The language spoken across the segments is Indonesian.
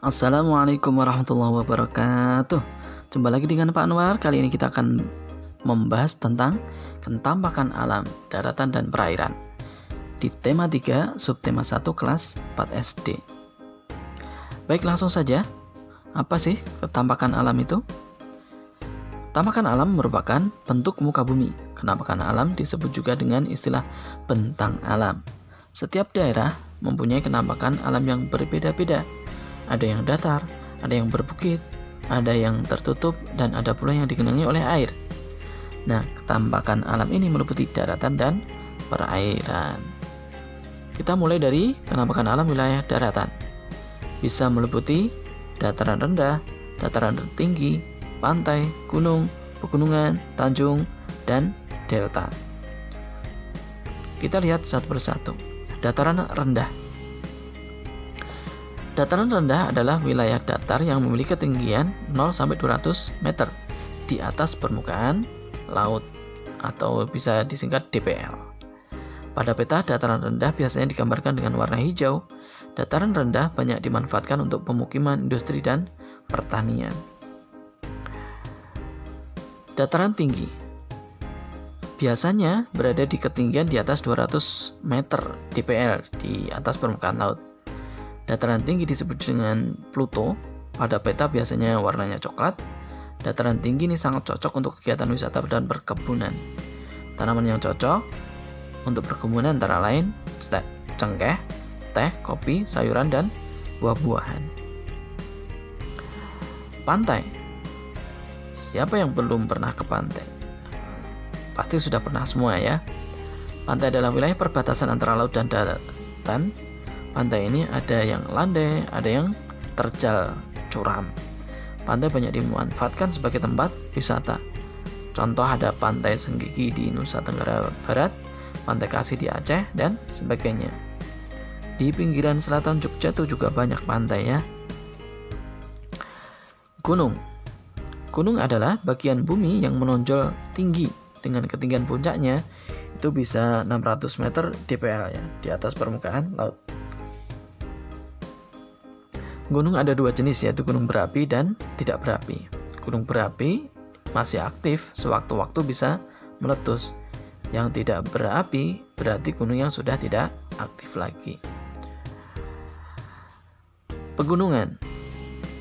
Assalamualaikum warahmatullahi wabarakatuh. Jumpa lagi dengan Pak Anwar. Kali ini kita akan membahas tentang kentampakan alam, daratan dan perairan di tema 3, subtema 1 kelas 4 SD. Baik, langsung saja. Apa sih kentampakan alam itu? Kentampakan alam merupakan bentuk muka bumi. Kentampakan alam disebut juga dengan istilah bentang alam. Setiap daerah mempunyai kenampakan alam yang berbeda-beda. Ada yang datar, ada yang berbukit, ada yang tertutup, dan ada pula yang digenangi oleh air. Nah, kentampakan alam ini meliputi daratan dan perairan. Kita mulai dari kenampakan alam wilayah daratan. Bisa meliputi dataran rendah, dataran tinggi, pantai, gunung, pegunungan, tanjung, dan delta. Kita lihat satu persatu. Dataran rendah. Dataran rendah adalah wilayah datar yang memiliki ketinggian 0-200 meter di atas permukaan laut atau bisa disingkat DPL. Pada peta, dataran rendah biasanya digambarkan dengan warna hijau. Dataran rendah banyak dimanfaatkan untuk pemukiman, industri, dan pertanian. Dataran tinggi biasanya berada di ketinggian di atas 200 meter DPL di atas permukaan laut. Dataran tinggi disebut dengan Pluto. Pada peta biasanya warnanya coklat. Dataran tinggi ini sangat cocok untuk kegiatan wisata dan perkebunan. Tanaman yang cocok untuk perkebunan antara lain cengkeh, teh, kopi, sayuran, dan buah-buahan. Pantai. Siapa yang belum pernah ke pantai? Pasti sudah pernah semua ya. Pantai adalah wilayah perbatasan antara laut dan daratan. Pantai ini ada yang landai, ada yang terjal curam. Pantai banyak dimanfaatkan sebagai tempat wisata. Contoh ada Pantai Senggigi di Nusa Tenggara Barat, Pantai Kasih di Aceh, dan sebagainya. Di pinggiran selatan Jogja itu juga banyak pantai ya. Gunung. Gunung adalah bagian bumi yang menonjol tinggi dengan ketinggian puncaknya itu bisa 600 meter DPL ya, di atas permukaan laut. Gunung ada dua jenis, yaitu gunung berapi dan tidak berapi. Gunung berapi masih aktif, sewaktu-waktu bisa meletus. Yang tidak berapi berarti gunung yang sudah tidak aktif lagi. Pegunungan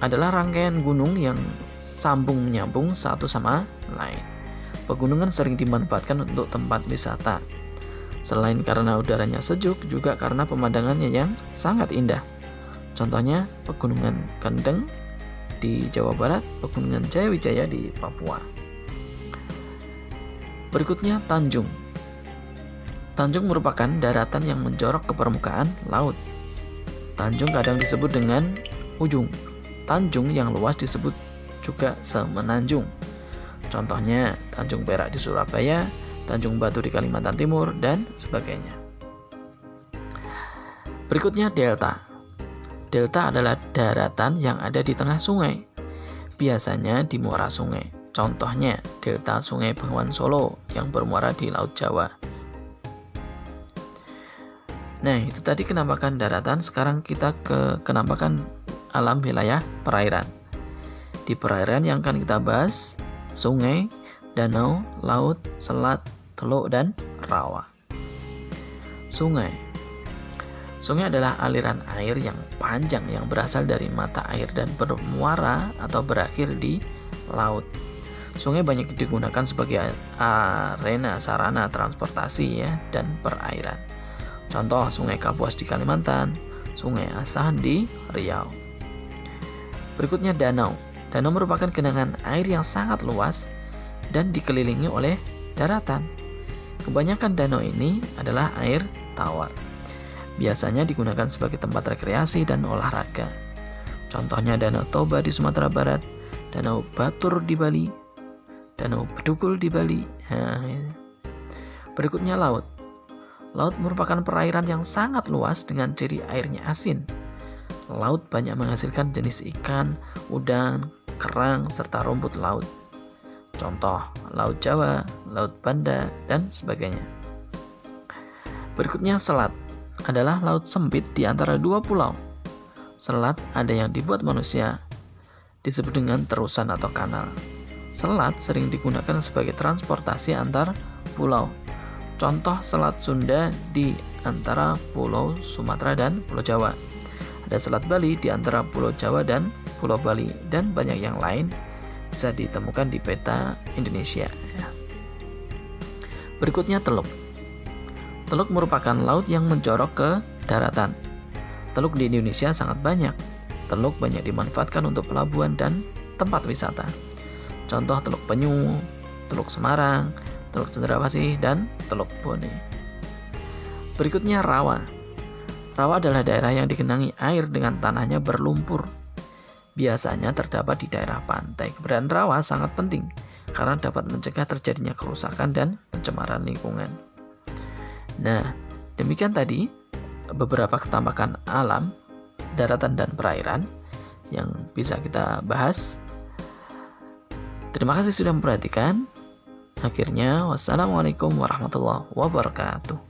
adalah rangkaian gunung yang sambung menyambung satu sama lain. Pegunungan sering dimanfaatkan untuk tempat wisata. Selain karena udaranya sejuk, juga karena pemandangannya yang sangat indah. Contohnya Pegunungan Kendeng di Jawa Barat, Pegunungan Jayawijaya di Papua. Berikutnya Tanjung. Tanjung merupakan daratan yang menjorok ke permukaan laut. Tanjung kadang disebut dengan ujung. Tanjung yang luas disebut juga semenanjung. Contohnya Tanjung Perak di Surabaya, Tanjung Batu di Kalimantan Timur, dan sebagainya. Berikutnya delta. Delta adalah daratan yang ada di tengah sungai, biasanya di muara sungai. Contohnya delta Sungai Bengawan Solo yang bermuara di Laut Jawa. Nah, itu tadi kenampakan daratan. Sekarang kita ke kenampakan alam wilayah perairan. Di perairan yang akan kita bahas sungai, danau, laut, selat, teluk, dan rawa. Sungai. Sungai adalah aliran air yang panjang yang berasal dari mata air dan bermuara atau berakhir di laut. Sungai banyak digunakan sebagai arena sarana transportasi ya dan perairan. Contoh Sungai Kapuas di Kalimantan, Sungai Asahan di Riau. Berikutnya danau. Danau merupakan genangan air yang sangat luas dan dikelilingi oleh daratan. Kebanyakan danau ini adalah air tawar. Biasanya digunakan sebagai tempat rekreasi dan olahraga. Contohnya Danau Toba di Sumatera Barat, Danau Batur di Bali, Danau Bedugul di Bali. Berikutnya laut. Laut merupakan perairan yang sangat luas dengan ciri airnya asin. Laut banyak menghasilkan jenis ikan, udang, kerang, serta rumput laut. Contoh Laut Jawa, Laut Banda, dan sebagainya. Berikutnya selat adalah laut sempit di antara dua pulau. selat ada yang dibuat manusia, disebut dengan terusan atau kanal. Selat sering digunakan sebagai transportasi antar pulau. Contoh selat Sunda di antara Pulau Sumatera dan Pulau Jawa. Ada selat Bali di antara Pulau Jawa dan Pulau Bali, dan banyak yang lain bisa ditemukan di peta Indonesia. Berikutnya teluk. Teluk merupakan laut yang menjorok ke daratan. Teluk di Indonesia sangat banyak. Teluk banyak dimanfaatkan untuk pelabuhan dan tempat wisata. Contoh Teluk Penyu, Teluk Semarang, Teluk Cendrawasih, dan Teluk Bone. Berikutnya rawa. Rawa adalah daerah yang digenangi air dengan tanahnya berlumpur. Biasanya terdapat di daerah pantai. Keberadaan rawa sangat penting karena dapat mencegah terjadinya kerusakan dan pencemaran lingkungan. Nah, demikian tadi beberapa ketampakan alam, daratan dan perairan yang bisa kita bahas. Terima kasih sudah memperhatikan. Akhirnya, wassalamualaikum warahmatullahi wabarakatuh.